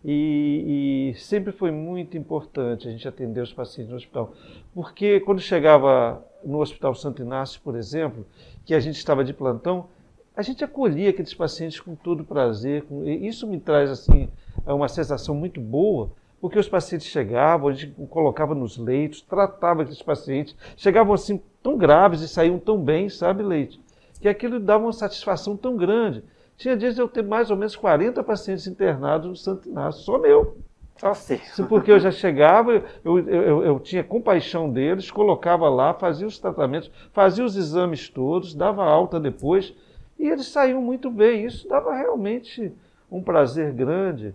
e sempre foi muito importante a gente atender os pacientes no hospital. Porque quando chegava no Hospital Santo Inácio, por exemplo, que a gente estava de plantão, a gente acolhia aqueles pacientes com todo prazer. Isso me traz assim, uma sensação muito boa, porque os pacientes chegavam, a gente colocava nos leitos, tratava aqueles pacientes, chegavam assim tão graves e saíam tão bem, sabe, Leite? Que aquilo dava uma satisfação tão grande. Tinha dias de eu ter mais ou menos 40 pacientes internados no Santo Inácio, só meu.
Só sei.
Porque eu já chegava, eu tinha compaixão deles, colocava lá, fazia os tratamentos, fazia os exames todos, dava alta depois, e eles saíam muito bem. Isso dava realmente um prazer grande.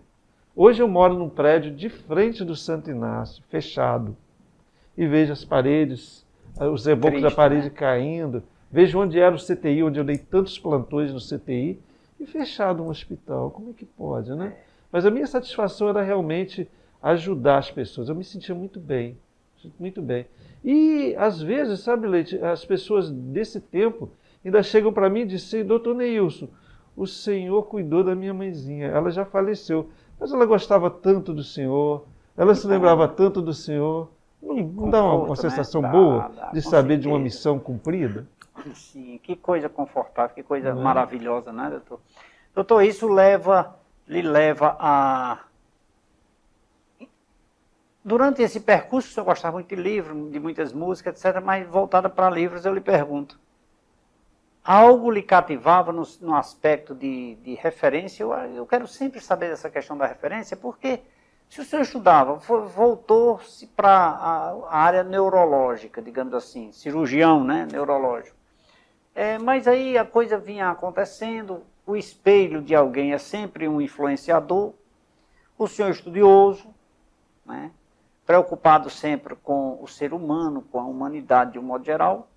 Hoje eu moro num prédio de frente do Santo Inácio, fechado, e vejo as paredes, os rebocos da parede, né, caindo, vejo onde era o CTI, onde eu dei tantos plantões no CTI, e fechado um hospital. Como é que pode, né? Mas a minha satisfação era realmente ajudar as pessoas. Eu me sentia muito bem, muito bem. E, às vezes, sabe, Leite, as pessoas desse tempo ainda chegam para mim e dizem: doutor Neilson, o senhor cuidou da minha mãezinha, ela já faleceu, mas ela gostava tanto do senhor, ela se lembrava tanto do senhor. Não dá uma sensação boa de saber de uma missão cumprida?
Sim, que coisa confortável, que coisa maravilhosa, né, doutor? Doutor, isso lhe leva a... Durante esse percurso, o senhor gostava muito de livros, de muitas músicas, etc., mas voltada para livros, eu lhe pergunto, algo lhe cativava no aspecto de referência? Eu quero sempre saber dessa questão da referência, porque se o senhor estudava, voltou-se para a área neurológica, digamos assim, cirurgião, né, neurológico. Mas aí a coisa vinha acontecendo, o espelho de alguém é sempre um influenciador, o senhor estudioso, né, preocupado sempre com o ser humano, com a humanidade de um modo geral,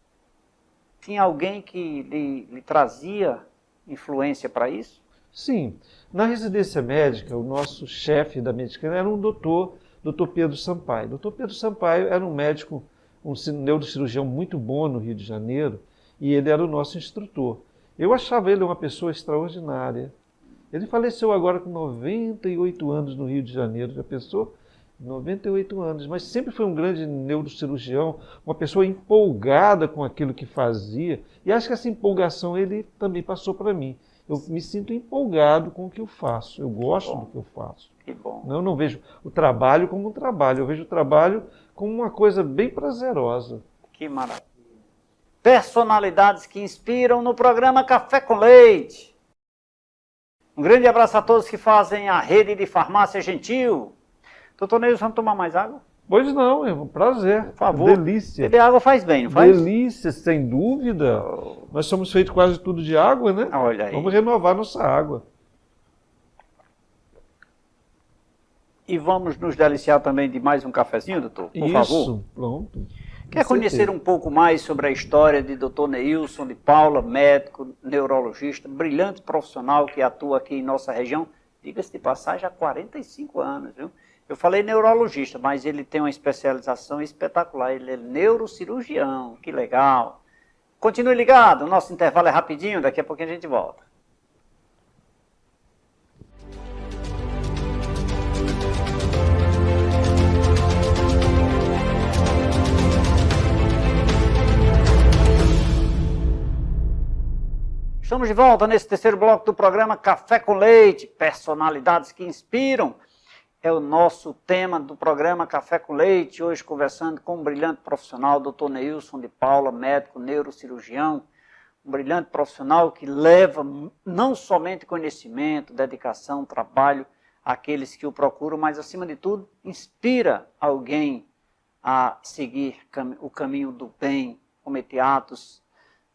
tinha alguém que lhe trazia influência para isso?
Sim. Na residência médica, o nosso chefe da medicina era um doutor Pedro Sampaio. Doutor Pedro Sampaio era um médico, um neurocirurgião muito bom no Rio de Janeiro, e ele era o nosso instrutor. Eu achava ele uma pessoa extraordinária. Ele faleceu agora com 98 anos no Rio de Janeiro, já pensou? 98 anos, mas sempre foi um grande neurocirurgião, uma pessoa empolgada com aquilo que fazia, e acho que essa empolgação ele também passou para mim. Eu me sinto empolgado com o que eu faço, eu gosto do que eu faço.
Que bom.
Eu não vejo o trabalho como um trabalho, eu vejo o trabalho como uma coisa bem prazerosa.
Que maravilha. Personalidades que inspiram no programa Café com Leite. Um grande abraço a todos que fazem a rede de farmácia Gentil. Doutor Neilson, vamos tomar mais água?
Pois não, é um prazer.
Por favor.
Delícia.
Beber água faz bem, não faz?
Delícia, sem dúvida. Nós somos feitos quase tudo de água, né?
Olha aí.
Vamos renovar nossa água.
E vamos nos deliciar também de mais um cafezinho, doutor? Por favor.
Isso, pronto.
Quer conhecer um pouco mais sobre a história de Dr. Neilson de Paula, médico, neurologista, brilhante profissional que atua aqui em nossa região? Diga-se de passagem, há 45 anos, viu? Eu falei neurologista, mas ele tem uma especialização espetacular. Ele é neurocirurgião, que legal. Continue ligado, o nosso intervalo é rapidinho, daqui a pouquinho a gente volta. Estamos de volta nesse terceiro bloco do programa Café com Leite, personalidades que inspiram. É o nosso tema do programa Café com Leite, hoje conversando com um brilhante profissional, Dr. Neilson de Paula, médico neurocirurgião, um brilhante profissional que leva não somente conhecimento, dedicação, trabalho àqueles que o procuram, mas acima de tudo, inspira alguém a seguir o caminho do bem, cometer atos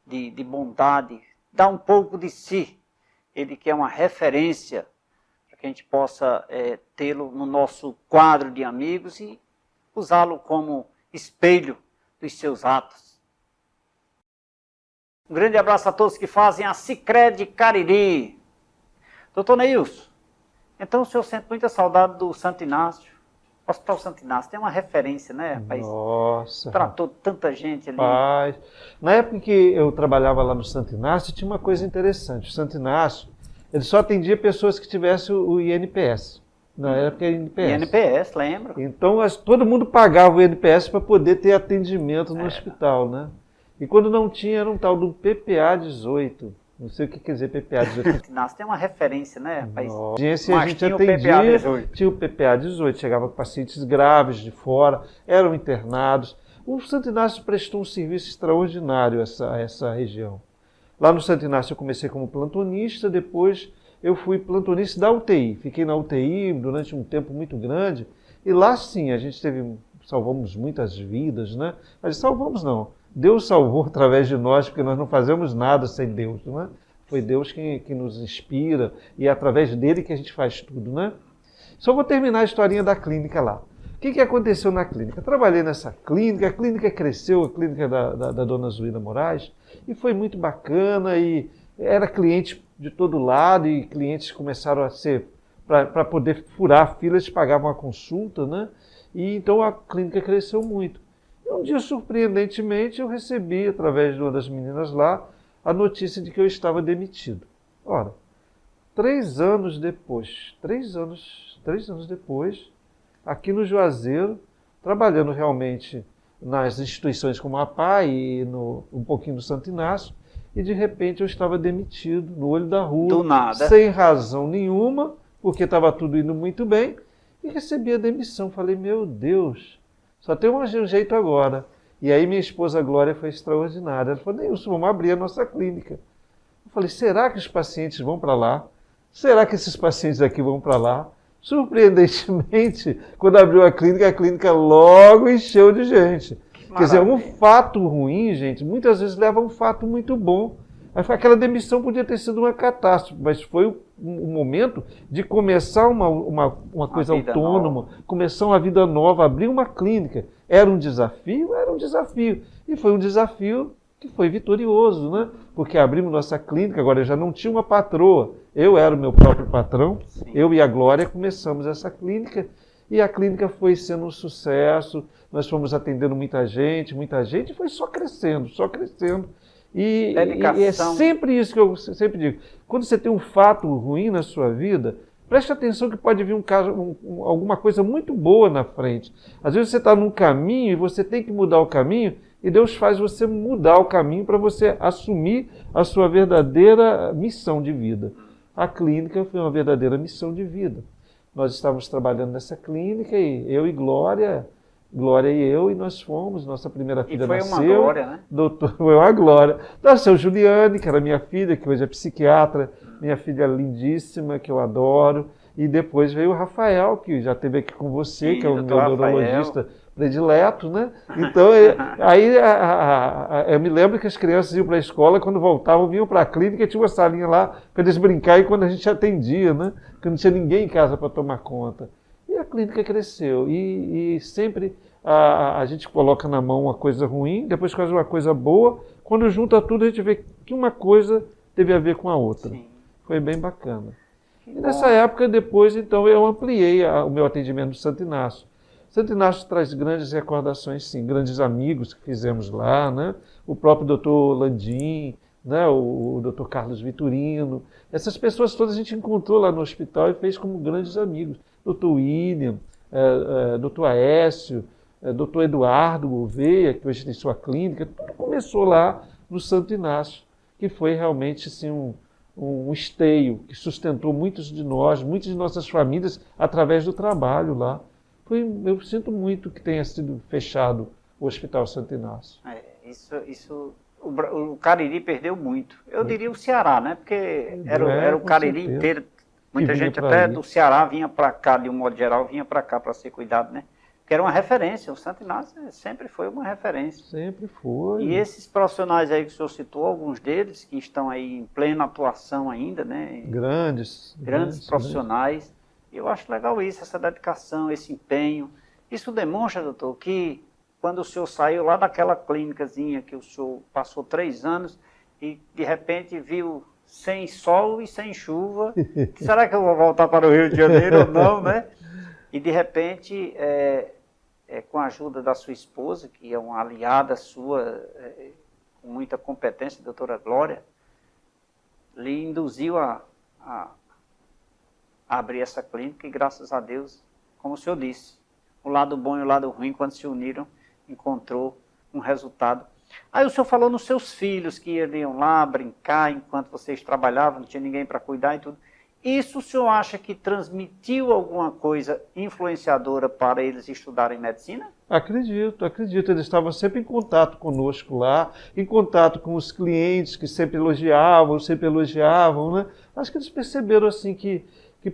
de bondade, dar um pouco de si. Ele que é uma referência para que a gente possa tê-lo no nosso quadro de amigos e usá-lo como espelho dos seus atos. Um grande abraço a todos que fazem a Sicredi Cariri. Doutor Neilson, então o senhor sente muita saudade do Santo Inácio? O Hospital Santo Inácio tem uma referência, né, rapaz?
Nossa.
Tratou tanta gente ali.
Paz. Na época que eu trabalhava lá no Santo Inácio, tinha uma coisa interessante. O Santo Inácio, ele só atendia pessoas que tivessem o INPS. Na época era INPS.
INPS, lembro.
Então, todo mundo pagava o INPS para poder ter atendimento no hospital, né? E quando não tinha, era um tal do PPA 18. Não sei o que quer dizer PPA 18.
Nossa, tem uma referência, né, rapaz?
A gente atendia, tinha o PPA 18, chegava com pacientes graves de fora, eram internados. O Santo Inácio prestou um serviço extraordinário a essa região. Lá no Santo Inácio eu comecei como plantonista, depois eu fui plantonista da UTI. Fiquei na UTI durante um tempo muito grande, e lá sim a gente salvamos muitas vidas, né? Mas salvamos não. Deus salvou através de nós, porque nós não fazemos nada sem Deus, não é? Foi Deus que nos inspira e é através dele que a gente faz tudo, né? Só vou terminar a historinha da clínica lá. O que aconteceu na clínica? Eu trabalhei nessa clínica, a clínica cresceu, a clínica da dona Zuína Moraes, e foi muito bacana, e era cliente de todo lado, e clientes começaram a ser, para poder furar a fila, eles pagavam a consulta, né? E então a clínica cresceu muito. Um dia, surpreendentemente, eu recebi, através de uma das meninas lá, a notícia de que eu estava demitido. Ora, 3 anos depois, aqui no Juazeiro, trabalhando realmente nas instituições como a PAI e um pouquinho no Santo Inácio, e de repente eu estava demitido, no olho da rua,
do nada,
sem razão nenhuma, porque estava tudo indo muito bem, e recebi a demissão. Falei, meu Deus, só tem um jeito agora. E aí minha esposa Glória foi extraordinária. Ela falou, Neilson, vamos abrir a nossa clínica. Eu falei, será que os pacientes vão para lá? Será que esses pacientes aqui vão para lá? Surpreendentemente, quando abriu a clínica logo encheu de gente. Quer dizer, um fato ruim, gente, muitas vezes leva a um fato muito bom. Aquela demissão podia ter sido uma catástrofe, mas foi um momento de começar uma coisa autônoma, começar uma vida nova, abrir uma clínica. Era um desafio? Era um desafio. E foi um desafio que foi vitorioso, né? Porque abrimos nossa clínica, agora eu já não tinha uma patroa, eu era o meu próprio patrão. Sim. Eu e a Glória começamos essa clínica, e a clínica foi sendo um sucesso, nós fomos atendendo muita gente, e foi só crescendo, só crescendo. E é sempre isso que eu sempre digo. Quando você tem um fato ruim na sua vida, Preste atenção que pode vir alguma coisa muito boa na frente. Às vezes você está num caminho e você tem que mudar o caminho, e Deus faz você mudar o caminho para você assumir a sua verdadeira missão de vida. A clínica foi uma verdadeira missão de vida. Nós estávamos trabalhando nessa clínica, e eu e Glória e eu, e nós fomos, nossa primeira filha nasceu.
Foi uma glória, né?
Foi uma glória. Nasceu Juliane, que era minha filha, que hoje é psiquiatra, minha filha lindíssima, que eu adoro. E depois veio o Rafael, que já esteve aqui com você, que é o meu neurologista predileto, né? Então, aí eu me lembro que as crianças iam para a escola, quando voltavam, vinham para a clínica, e tinha uma salinha lá para eles brincarem quando a gente atendia, né? Porque não tinha ninguém em casa para tomar conta. E a clínica cresceu, e sempre a gente coloca na mão uma coisa ruim, depois faz uma coisa boa, quando junta tudo a gente vê que uma coisa teve a ver com a outra. Sim. Foi bem bacana. E nessa época, depois, então, eu ampliei o meu atendimento no Santo Inácio. Santo Inácio traz grandes recordações, sim, grandes amigos que fizemos lá, né? O próprio doutor Landim, né? O doutor Carlos Vitorino. Essas pessoas todas a gente encontrou lá no hospital e fez como grandes amigos. Doutor William, doutor Aécio, doutor Eduardo Gouveia, que hoje tem sua clínica. Tudo começou lá no Santo Inácio, que foi realmente assim, um esteio que sustentou muitas de nossas famílias através do trabalho lá. Eu sinto muito que tenha sido fechado o Hospital Santo Inácio.
O Cariri perdeu muito. Eu diria o Ceará, né? Porque era o Cariri inteiro. Muita gente até do Ceará vinha para cá, de um modo geral, vinha para cá para ser cuidado, né? Que era uma referência. O Santo Inácio sempre foi uma referência.
Sempre foi.
E esses profissionais aí que o senhor citou, alguns deles que estão aí em plena atuação ainda, né?
Grandes
profissionais. Eu acho legal isso, essa dedicação, esse empenho. Isso demonstra, doutor, que quando o senhor saiu lá daquela clínicazinha que o senhor passou 3 anos e de repente viu sem sol e sem chuva, será que eu vou voltar para o Rio de Janeiro ou não, né? E de repente, com a ajuda da sua esposa, que é uma aliada sua, com muita competência, a doutora Glória, lhe induziu a abrir essa clínica e, graças a Deus, como o senhor disse, o lado bom e o lado ruim, quando se uniram, encontrou um resultado. Aí o senhor falou nos seus filhos que iriam lá brincar enquanto vocês trabalhavam, não tinha ninguém para cuidar e tudo. Isso o senhor acha que transmitiu alguma coisa influenciadora para eles estudarem medicina?
Acredito. Eles estavam sempre em contato conosco lá, em contato com os clientes que sempre elogiavam, né? Acho que eles perceberam assim que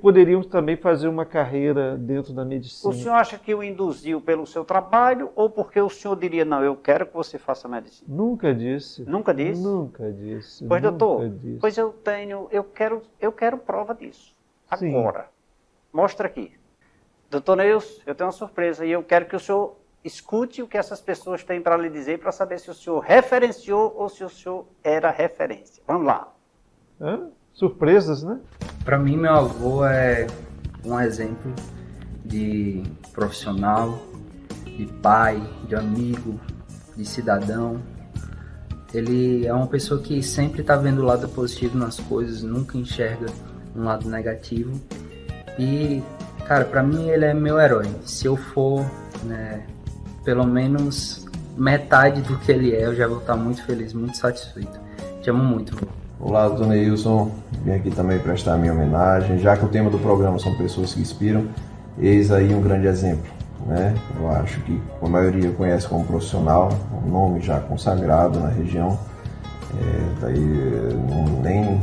poderiam também fazer uma carreira dentro da medicina.
O senhor acha que o induziu pelo seu trabalho ou porque o senhor diria, não, eu quero que você faça medicina?
Nunca disse.
Nunca disse?
Nunca disse.
Pois, doutor, pois eu quero prova disso. Agora. Sim. Mostra aqui. Doutor Neus, eu tenho uma surpresa e eu quero que o senhor escute o que essas pessoas têm para lhe dizer para saber se o senhor referenciou ou se o senhor era referência. Vamos lá.
Surpresas, né?
Para mim, meu avô é um exemplo de profissional, de pai, de amigo, de cidadão. Ele é uma pessoa que sempre está vendo o lado positivo nas coisas, nunca enxerga um lado negativo. E, cara, para mim ele é meu herói. Se eu for, né, pelo menos metade do que ele é, eu já vou estar muito feliz, muito satisfeito. Te amo muito.
Olá, doutor Neilson, vim aqui também prestar a minha homenagem, já que o tema do programa são pessoas que inspiram, eis aí um grande exemplo, né? Eu acho que a maioria conhece como profissional, um nome já consagrado na região, daí nem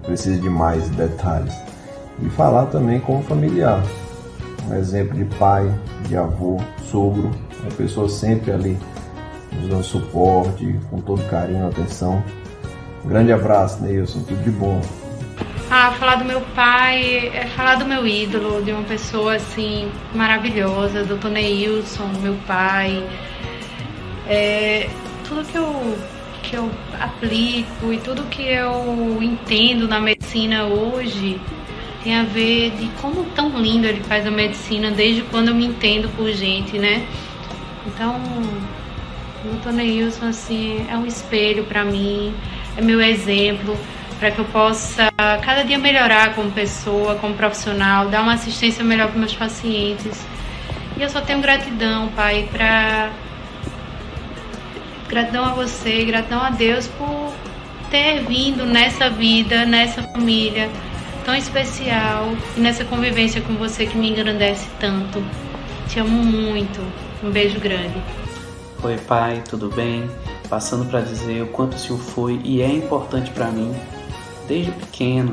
precisa de mais detalhes. E falar também como familiar, um exemplo de pai, de avô, sogro, uma pessoa sempre ali nos dando suporte, com todo carinho, atenção. Um grande abraço, Neilson, tudo de bom.
Falar do meu pai é falar do meu ídolo, de uma pessoa assim maravilhosa, do Dr. Neilson, meu pai. Tudo que eu aplico e tudo que eu entendo na medicina hoje tem a ver de como tão lindo ele faz a medicina desde quando eu me entendo por gente, né? Então, o Dr. Neilson assim, é um espelho para mim. É meu exemplo, para que eu possa cada dia melhorar como pessoa, como profissional, dar uma assistência melhor para meus pacientes. E eu só tenho gratidão, Pai, gratidão a você, gratidão a Deus por ter vindo nessa vida, nessa família tão especial e nessa convivência com você que me engrandece tanto. Te amo muito. Um beijo grande.
Oi, Pai, tudo bem? Passando para dizer o quanto o Senhor foi e é importante para mim desde pequeno,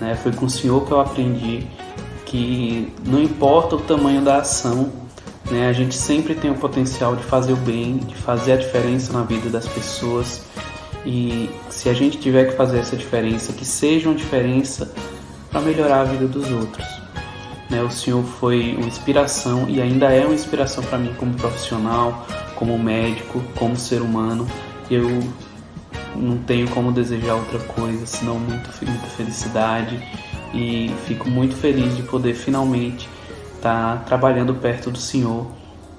né? Foi com o Senhor que eu aprendi que não importa o tamanho da ação, né? A gente sempre tem o potencial de fazer o bem, de fazer a diferença na vida das pessoas. E se a gente tiver que fazer essa diferença, que seja uma diferença para melhorar a vida dos outros. Né? O Senhor foi uma inspiração e ainda é uma inspiração para mim como profissional, como médico, como ser humano. Eu não tenho como desejar outra coisa, senão muita felicidade, e fico muito feliz de poder finalmente estar trabalhando perto do Senhor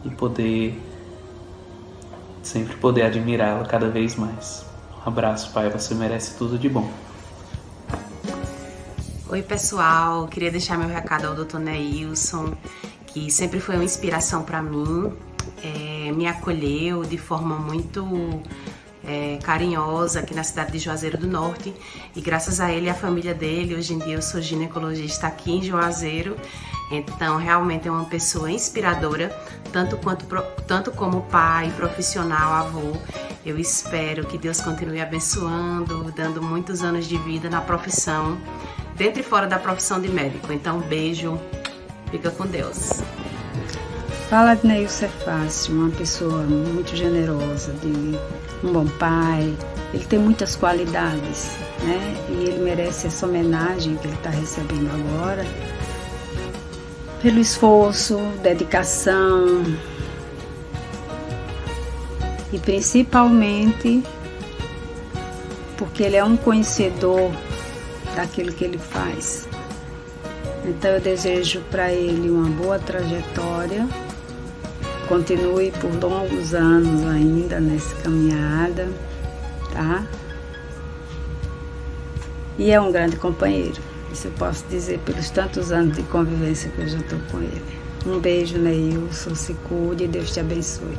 e sempre poder admirá-lo cada vez mais. Um abraço, Pai, você merece tudo de bom.
Oi, pessoal, queria deixar meu recado ao Dr. Neilson, que sempre foi uma inspiração para mim, me acolheu de forma muito carinhosa aqui na cidade de Juazeiro do Norte, e graças a ele e a família dele, hoje em dia eu sou ginecologista aqui em Juazeiro. Então realmente é uma pessoa inspiradora, tanto como pai, profissional, avô. Eu espero que Deus continue abençoando, dando muitos anos de vida na profissão, dentro e fora da profissão de médico. Então, beijo, fica com Deus.
Fala de Neilson é fácil, uma pessoa muito generosa, de um bom pai. Ele tem muitas qualidades, né? E ele merece essa homenagem que ele está recebendo agora, pelo esforço, dedicação e principalmente porque ele é um conhecedor daquilo que ele faz. Então eu desejo para ele uma boa trajetória, continue por longos anos ainda nessa caminhada, tá? E é um grande companheiro, isso eu posso dizer pelos tantos anos de convivência que eu já estou com ele. Um beijo, Neilson, se cuide e Deus te abençoe.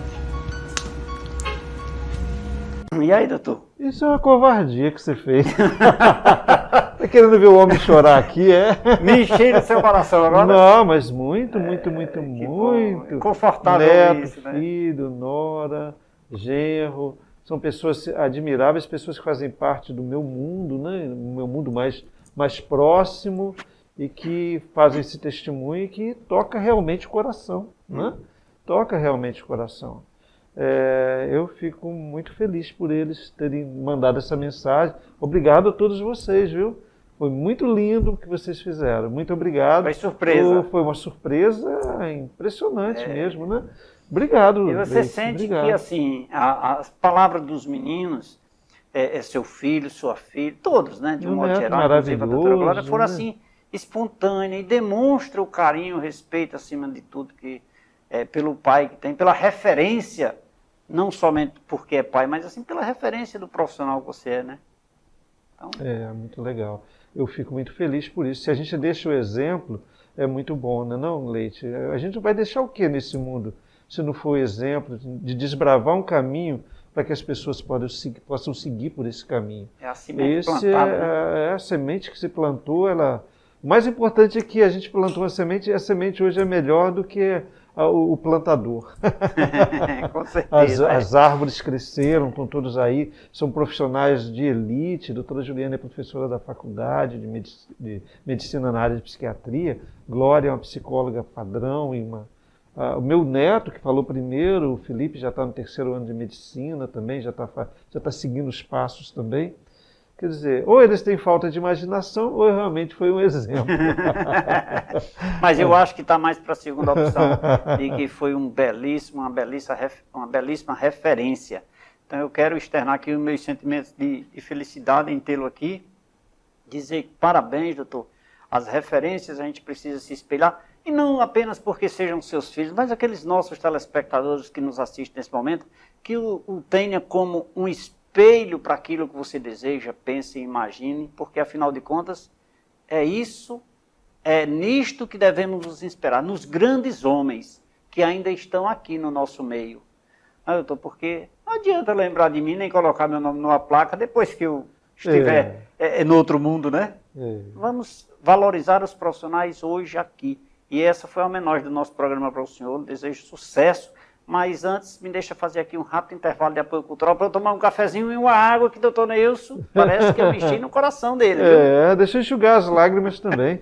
E aí, doutor?
Isso é uma covardia que você fez. Tá querendo ver o homem chorar aqui, é?
Me encheram o seu coração agora?
Não, mas muito.
Confortável
Neto,
isso, né?
filho, nora, genro. São pessoas admiráveis, pessoas que fazem parte do meu mundo, né? O meu mundo mais próximo, e que fazem esse testemunho e que toca realmente o coração, né? Toca realmente o coração. Eu fico muito feliz por eles terem mandado essa mensagem. Obrigado a todos vocês, viu? Foi muito lindo o que vocês fizeram. Muito obrigado.
Foi surpresa.
Foi uma surpresa impressionante mesmo, né? Obrigado.
E você sente que, assim, as palavras dos meninos, seu filho, sua filha, todos, né? De um modo geral, inclusive a doutora Glória, foram assim, espontâneas, e demonstra o carinho, o respeito, acima de tudo, que pelo pai que tem, pela referência, não somente porque é pai, mas assim pela referência do profissional que você é, né? Então...
muito legal. Eu fico muito feliz por isso. Se a gente deixa o exemplo, é muito bom, né, não, Leite? A gente vai deixar o que nesse mundo, se não for o exemplo de desbravar um caminho para que as pessoas possam seguir por esse caminho?
É a semente plantada,
né? A semente que se plantou, o mais importante é que a gente plantou uma semente, e a semente hoje é melhor do que o plantador.
Com certeza.
As árvores cresceram, estão todos aí, são profissionais de elite. A doutora Juliana é professora da faculdade de medicina na área de psiquiatria. Glória é uma psicóloga padrão. O meu neto, que falou primeiro, o Felipe, já está no 3º ano de medicina também, já está seguindo os passos também. Quer dizer, ou eles têm falta de imaginação, ou realmente foi um exemplo.
Mas eu acho que está mais para a segunda opção, e que foi uma belíssima referência. Então eu quero externar aqui os meus sentimentos de felicidade em tê-lo aqui, dizer que parabéns, doutor. As referências a gente precisa se espelhar, e não apenas porque sejam seus filhos, mas aqueles nossos telespectadores que nos assistem nesse momento, que o tenha como um espelho espelho para aquilo que você deseja, pense e imagine, porque afinal de contas é isso, é nisto que devemos nos inspirar, nos grandes homens que ainda estão aqui no nosso meio. Doutor, porque não adianta lembrar de mim nem colocar meu nome numa placa depois que eu estiver no outro mundo, né? Vamos valorizar os profissionais hoje aqui. E essa foi a homenagem do nosso programa para o senhor. Desejo sucesso. Mas antes, me deixa fazer aqui um rápido intervalo de apoio cultural para eu tomar um cafezinho e uma água que o doutor Neilson parece que eu mexi no coração dele. Viu?
Deixa eu enxugar as lágrimas também.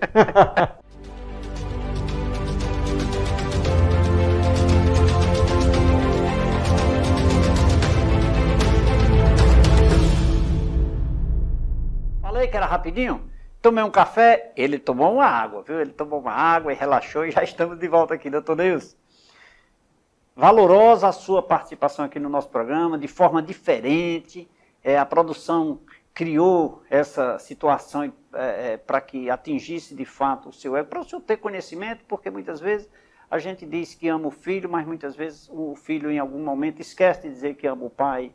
Falei que era rapidinho? Tomei um café, ele tomou uma água, viu? Ele tomou uma água e relaxou e já estamos de volta aqui, doutor Neilson. Valorosa a sua participação aqui no nosso programa, de forma diferente. A produção criou essa situação para que atingisse de fato o seu ego, para o senhor ter conhecimento, porque muitas vezes a gente diz que ama o filho, mas muitas vezes o filho em algum momento esquece de dizer que ama o pai.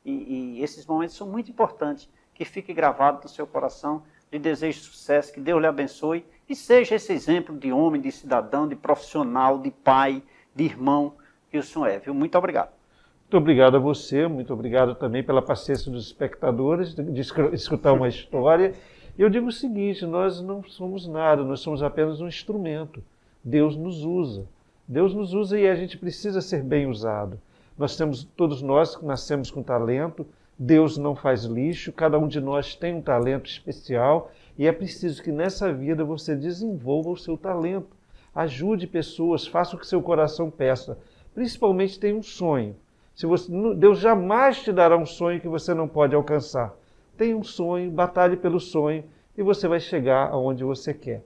E esses momentos são muito importantes, que fique gravado no seu coração. Lhe desejo sucesso, que Deus lhe abençoe e seja esse exemplo de homem, de cidadão, de profissional, de pai, de irmão, que o senhor é, viu? Muito obrigado.
Muito obrigado a você, muito obrigado também pela paciência dos espectadores de escutar uma história. Eu digo o seguinte, nós não somos nada, nós somos apenas um instrumento. Deus nos usa. Deus nos usa e a gente precisa ser bem usado. Todos nós nascemos com talento, Deus não faz lixo, cada um de nós tem um talento especial e é preciso que nessa vida você desenvolva o seu talento. Ajude pessoas, faça o que seu coração peça. Principalmente tenha um sonho. Deus jamais te dará um sonho que você não pode alcançar. Tenha um sonho, batalhe pelo sonho e você vai chegar aonde você quer.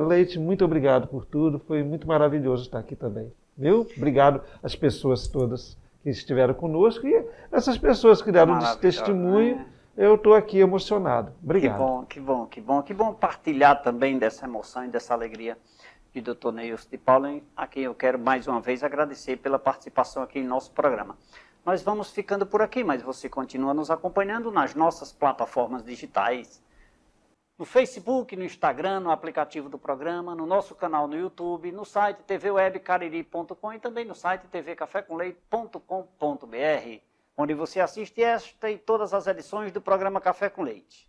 Leite, muito obrigado por tudo, foi muito maravilhoso estar aqui também. Viu? Obrigado às pessoas todas que estiveram conosco e essas pessoas que deram testemunho, eu estou aqui emocionado. Obrigado.
Que bom partilhar também dessa emoção e dessa alegria de Dr. Neilson de Paula, a quem eu quero mais uma vez agradecer pela participação aqui em nosso programa. Nós vamos ficando por aqui, mas você continua nos acompanhando nas nossas plataformas digitais, no Facebook, no Instagram, no aplicativo do programa, no nosso canal no YouTube, no site tvwebcariri.com e também no site tvcafécomleite.com.br, onde você assiste esta e todas as edições do programa Café com Leite.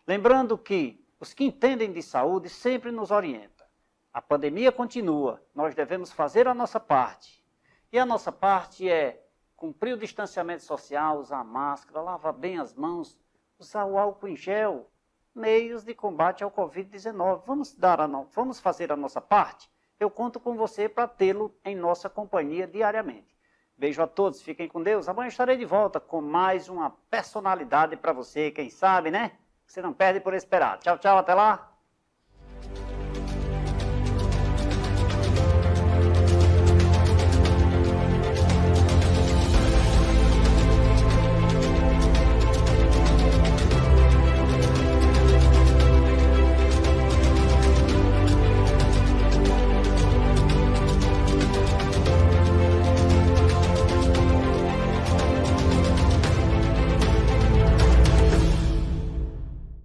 Lembrando que os que entendem de saúde sempre nos orientam. A pandemia continua, nós devemos fazer a nossa parte. E a nossa parte é cumprir o distanciamento social, usar máscara, lavar bem as mãos, usar o álcool em gel, meios de combate ao Covid-19. Vamos fazer a nossa parte? Eu conto com você para tê-lo em nossa companhia diariamente. Beijo a todos, fiquem com Deus. Amanhã estarei de volta com mais uma personalidade para você, quem sabe, né? Você não perde por esperar. Tchau, tchau, até lá.